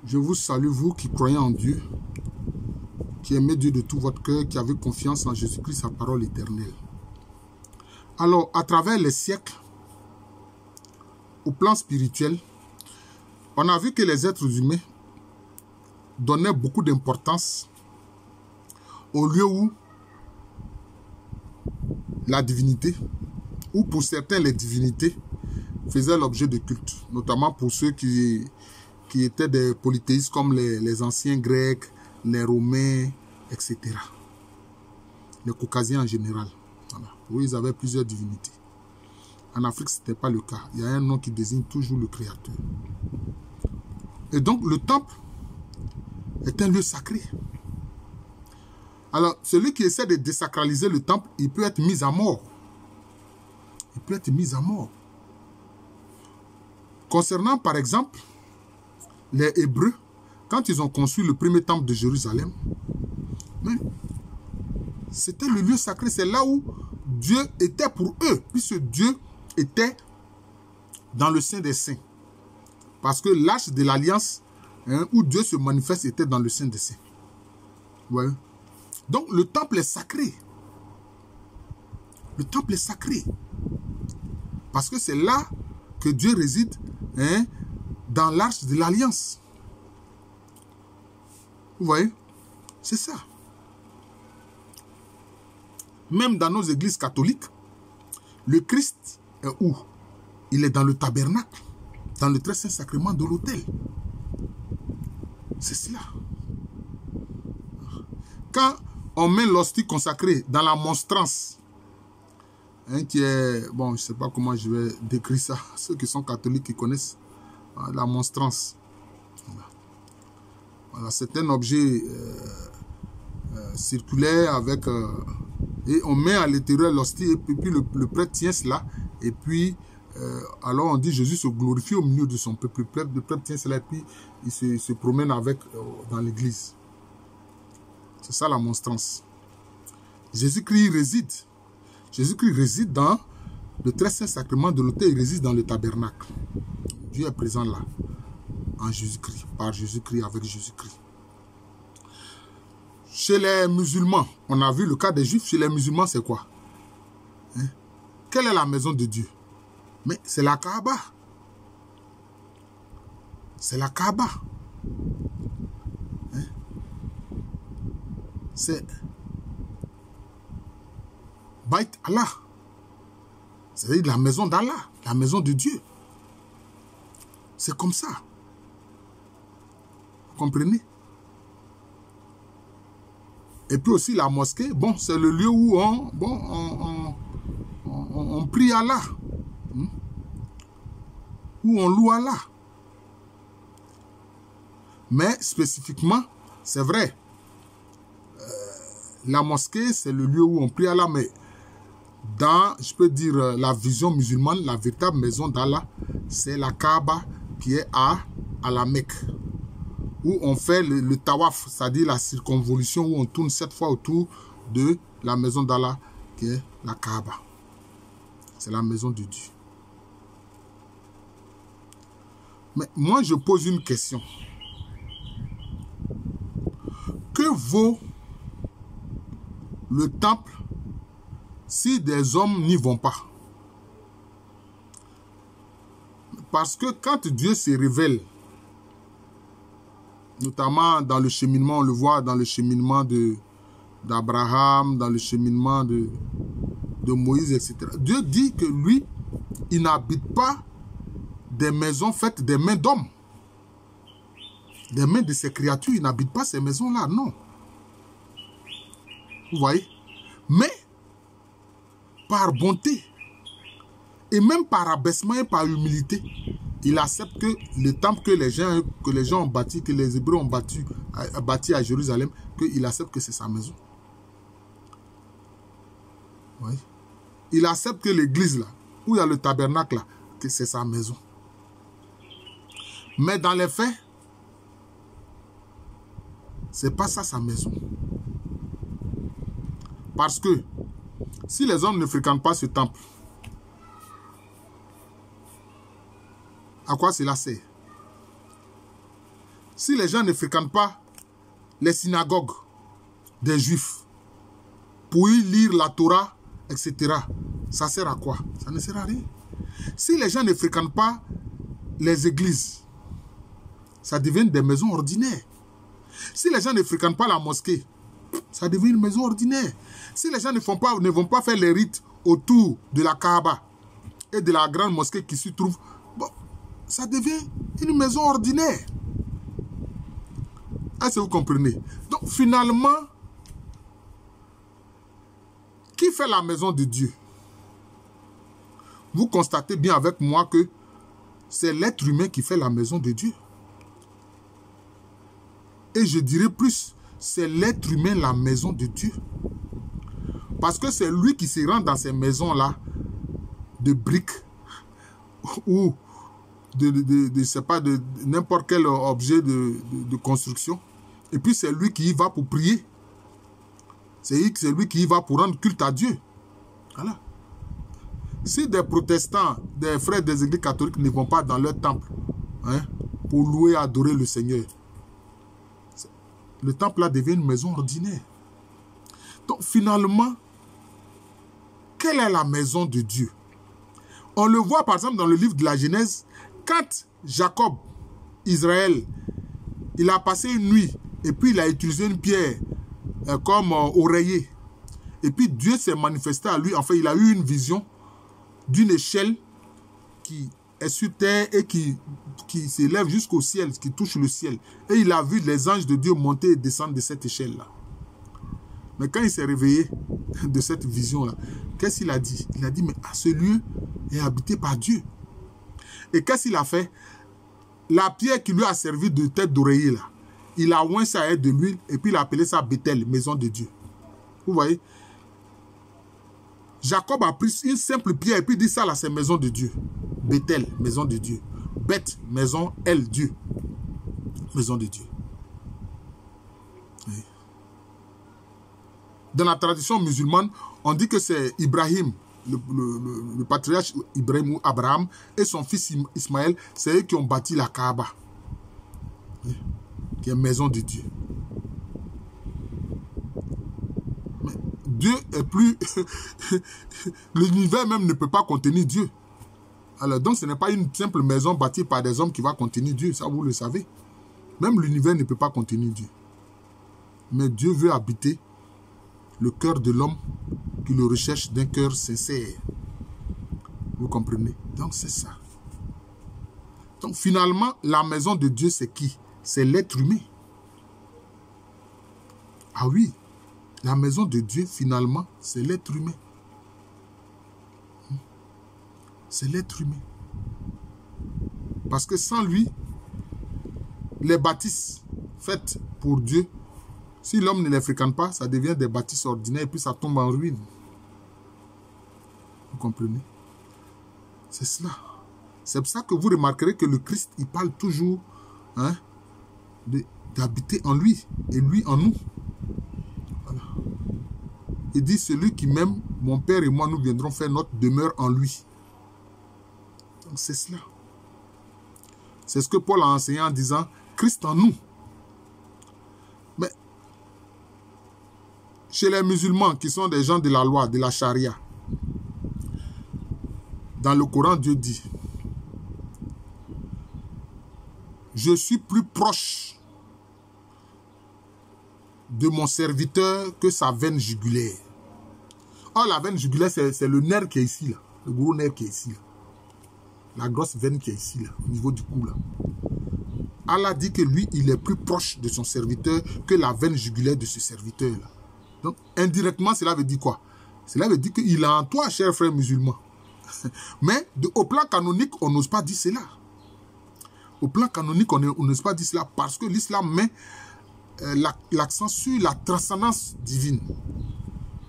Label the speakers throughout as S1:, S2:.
S1: Je vous salue, vous qui croyez en Dieu, qui aimez Dieu de tout votre cœur, qui avez confiance en Jésus-Christ, sa parole éternelle. Alors, à travers les siècles, au plan spirituel, on a vu que les êtres humains donnaient beaucoup d'importance au lieu où la divinité, ou pour certains les divinités, faisaient l'objet de culte, notamment pour ceux qui étaient des polythéistes comme les anciens Grecs, les Romains, etc. Les Caucasiens en général. Voilà. Oui, ils avaient plusieurs divinités. En Afrique, ce n'était pas le cas. Il y a un nom qui désigne toujours le Créateur. Et donc, le temple est un lieu sacré. Alors, celui qui essaie de désacraliser le temple, il peut être mis à mort. Il peut être mis à mort. Concernant, par exemple, les Hébreux, quand ils ont construit le premier temple de Jérusalem, c'était le lieu sacré. C'est là où Dieu était pour eux, puisque Dieu était dans le Saint des Saints. Parce que l'arche de l'Alliance, où Dieu se manifeste, était dans le Saint des Saints. Ouais. Donc, le temple est sacré. Le temple est sacré. Parce que c'est là que Dieu réside, dans l'arche de l'Alliance. Vous voyez? C'est ça. Même dans nos églises catholiques, le Christ est où? Il est dans le tabernacle, dans le très saint sacrement de l'autel. C'est cela. Quand on met l'hostie consacrée dans la monstrance, qui est, bon, je ne sais pas comment je vais décrire ça, ceux qui sont catholiques qui connaissent la monstrance. Voilà, c'est un objet circulaire avec... et on met à l'intérieur l'hostie et puis le prêtre tient cela et puis alors on dit Jésus se glorifie au milieu de son peuple. Le prêtre tient cela et puis il se promène avec dans l'église. C'est ça la monstrance. Jésus-Christ réside. Jésus-Christ réside dans le très saint sacrement de l'autel, il réside dans le tabernacle. Dieu est présent là, en Jésus-Christ, par Jésus-Christ, avec Jésus-Christ. Chez les musulmans, on a vu le cas des juifs, chez les musulmans c'est quoi? Quelle est la maison de Dieu? Mais c'est la Kaaba. C'est la Kaaba. C'est Bait Allah. C'est-à-dire la maison d'Allah, la maison de Dieu. C'est comme ça. Vous comprenez? Et puis aussi la mosquée, bon, c'est le lieu où on prie Allah. Où on loue Allah. Mais spécifiquement, c'est vrai, la mosquée, c'est le lieu où on prie Allah, mais dans, je peux dire, la vision musulmane, la véritable maison d'Allah, c'est la Kaaba qui est à la Mecque, où on fait le tawaf, c'est-à-dire la circonvolution, où on tourne 7 fois autour de la maison d'Allah, qui est la Kaaba. C'est la maison de Dieu. Mais moi, je pose une question. Que vaut le temple si des hommes n'y vont pas? Parce que quand Dieu se révèle, notamment dans le cheminement, on le voit dans le cheminement d'Abraham, dans le cheminement de Moïse, etc. Dieu dit que lui, il n'habite pas des maisons faites des mains d'hommes. Des mains de ces créatures, il n'habite pas ces maisons-là, non. Vous voyez? Mais, par bonté, et même par abaissement et par humilité, il accepte que le temple que les gens ont bâti, que les Hébreux ont bâti à Jérusalem, qu'il accepte que c'est sa maison. Oui. Il accepte que l'église là, où il y a le tabernacle là, que c'est sa maison. Mais dans les faits, c'est pas ça sa maison. Parce que si les hommes ne fréquentent pas ce temple, à quoi cela sert? Si les gens ne fréquentent pas les synagogues des Juifs pour y lire la Torah, etc., ça sert à quoi? Ça ne sert à rien. Si les gens ne fréquentent pas les églises, ça devient des maisons ordinaires. Si les gens ne fréquentent pas la mosquée, ça devient une maison ordinaire. Si les gens ne vont pas faire les rites autour de la Kaaba et de la grande mosquée qui s'y trouve, bon, ça devient une maison ordinaire. Est-ce que vous comprenez? Donc finalement, qui fait la maison de Dieu? Vous constatez bien avec moi que c'est l'être humain qui fait la maison de Dieu. Et je dirais plus, c'est l'être humain la maison de Dieu. Parce que c'est lui qui se rend dans ces maisons-là de briques ou de n'importe quel objet de construction. Et puis c'est lui qui y va pour prier. C'est lui qui y va pour rendre culte à Dieu. Voilà. Si des protestants, des frères des églises catholiques ne vont pas dans leur temple, hein, pour louer et adorer le Seigneur, le temple là devient une maison ordinaire. Donc finalement, quelle est la maison de Dieu? On le voit par exemple dans le livre de la Genèse, quand Jacob, Israël, il a passé une nuit et puis il a utilisé une pierre comme oreiller. Et puis Dieu s'est manifesté à lui. Enfin, il a eu une vision d'une échelle qui est sur terre et qui s'élève jusqu'au ciel, qui touche le ciel. Et il a vu les anges de Dieu monter et descendre de cette échelle-là. Mais quand il s'est réveillé de cette vision-là, qu'est-ce qu'il a dit? Il a dit, mais ce lieu est habité par Dieu. Et qu'est-ce qu'il a fait? La pierre qui lui a servi de tête d'oreiller, là, il a oint ça avec de l'huile et puis il a appelé ça Bethel, maison de Dieu. Vous voyez? Jacob a pris une simple pierre et puis dit ça là, c'est maison de Dieu. Bethel, maison de Dieu. Beth, maison, El, Dieu. Maison de Dieu. Oui. Dans la tradition musulmane, on dit que c'est Ibrahim, le patriarche Ibrahim ou Abraham, et son fils Ismaël, c'est eux qui ont bâti la Kaaba. Oui. Qui est maison de Dieu. Mais Dieu est plus... L'univers même ne peut pas contenir Dieu. Alors donc ce n'est pas une simple maison bâtie par des hommes qui va contenir Dieu. Ça vous le savez. Même l'univers ne peut pas contenir Dieu. Mais Dieu veut habiter le cœur de l'homme qui le recherche d'un cœur sincère. Vous comprenez? Donc c'est ça. Donc finalement, la maison de Dieu c'est qui? C'est l'être humain. Ah oui, la maison de Dieu, finalement, c'est l'être humain. C'est l'être humain. Parce que sans lui, les bâtisses faites pour Dieu, si l'homme ne les fréquente pas, ça devient des bâtisses ordinaires et puis ça tombe en ruine. Vous comprenez? C'est cela. C'est pour ça que vous remarquerez que le Christ, il parle toujours, hein, d'habiter en lui et lui en nous. Voilà. Il dit, celui qui m'aime, mon Père et moi, nous viendrons faire notre demeure en lui. Donc c'est cela. C'est ce que Paul a enseigné en disant, Christ en nous. Mais chez les musulmans qui sont des gens de la loi, de la charia, dans le Coran, Dieu dit, je suis plus proche de mon serviteur que sa veine jugulaire. Or, la veine jugulaire, c'est le nerf qui est ici, là. Le gros nerf qui est ici, là. La grosse veine qui est ici, là, au niveau du cou, là. Allah dit que lui, il est plus proche de son serviteur que la veine jugulaire de ce serviteur-là. Donc, indirectement, cela veut dire quoi? Cela veut dire qu'il est en toi, cher frère musulman. Mais, au plan canonique, on n'ose pas dire cela. Au plan canonique, on n'ose pas dire cela parce que l'islam met l'accent sur la transcendance divine.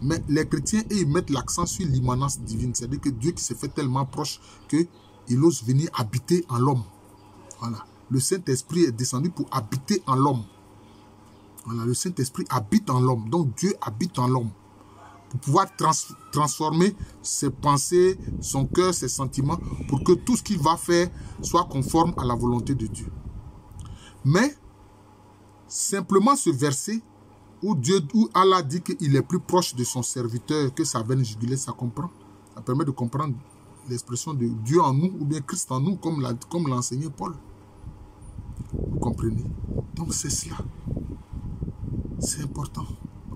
S1: Mais les chrétiens, ils mettent l'accent sur l'immanence divine. C'est-à-dire que Dieu qui s'est fait tellement proche qu'il ose venir habiter en l'homme. Voilà. Le Saint-Esprit est descendu pour habiter en l'homme. Voilà. Le Saint-Esprit habite en l'homme. Donc Dieu habite en l'homme. Pour pouvoir transformer ses pensées, son cœur, ses sentiments, pour que tout ce qu'il va faire soit conforme à la volonté de Dieu. Mais simplement ce verset où Allah dit qu'il est plus proche de son serviteur que sa veine jugulaire, ça comprend. Ça permet de comprendre l'expression de Dieu en nous ou bien Christ en nous, comme l'a enseigné Paul. Vous comprenez? Donc c'est cela. C'est important.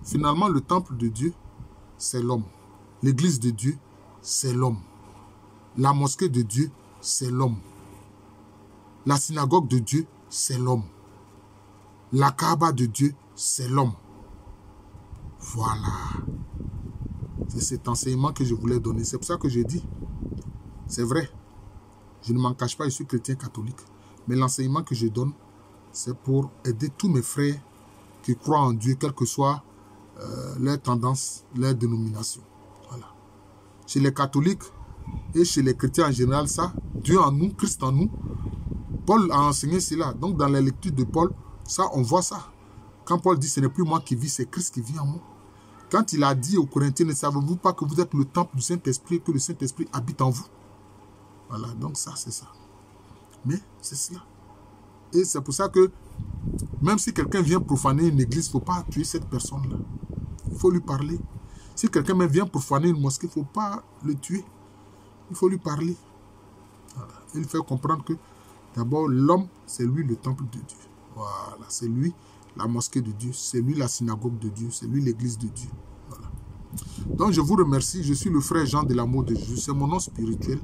S1: Finalement, le temple de Dieu, c'est l'homme. L'église de Dieu, c'est l'homme. La mosquée de Dieu, c'est l'homme. La synagogue de Dieu, c'est l'homme. La Kaaba de Dieu, c'est l'homme. Voilà. C'est cet enseignement que je voulais donner. C'est pour ça que je dis, c'est vrai, je ne m'en cache pas, je suis chrétien catholique. Mais l'enseignement que je donne, c'est pour aider tous mes frères qui croient en Dieu, quelle que soit leur tendance, leur dénomination. Voilà. Chez les catholiques et chez les chrétiens en général, ça, Dieu en nous, Christ en nous, Paul a enseigné cela. Donc dans la lecture de Paul, ça, on voit ça. Quand Paul dit, ce n'est plus moi qui vis, c'est Christ qui vit en moi. Quand il a dit aux Corinthiens, ne savez-vous pas que vous êtes le temple du Saint-Esprit, que le Saint-Esprit habite en vous? Voilà, donc ça, c'est ça. Mais c'est cela. Et c'est pour ça que, même si quelqu'un vient profaner une église, il ne faut pas tuer cette personne-là. Il faut lui parler. Si quelqu'un même vient profaner une mosquée, il ne faut pas le tuer. Il faut lui parler. Voilà. Il fait comprendre que, d'abord, l'homme, c'est lui le temple de Dieu. Voilà, c'est lui la mosquée de Dieu, c'est lui la synagogue de Dieu, c'est lui l'église de Dieu. Voilà. Donc je vous remercie, je suis le frère Jean de l'amour de Jésus, c'est mon nom spirituel,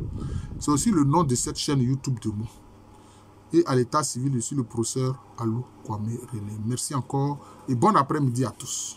S1: c'est aussi le nom de cette chaîne YouTube de moi. Et à l'état civil, je suis le professeur Alou Kwame René. Merci encore et bon après-midi à tous.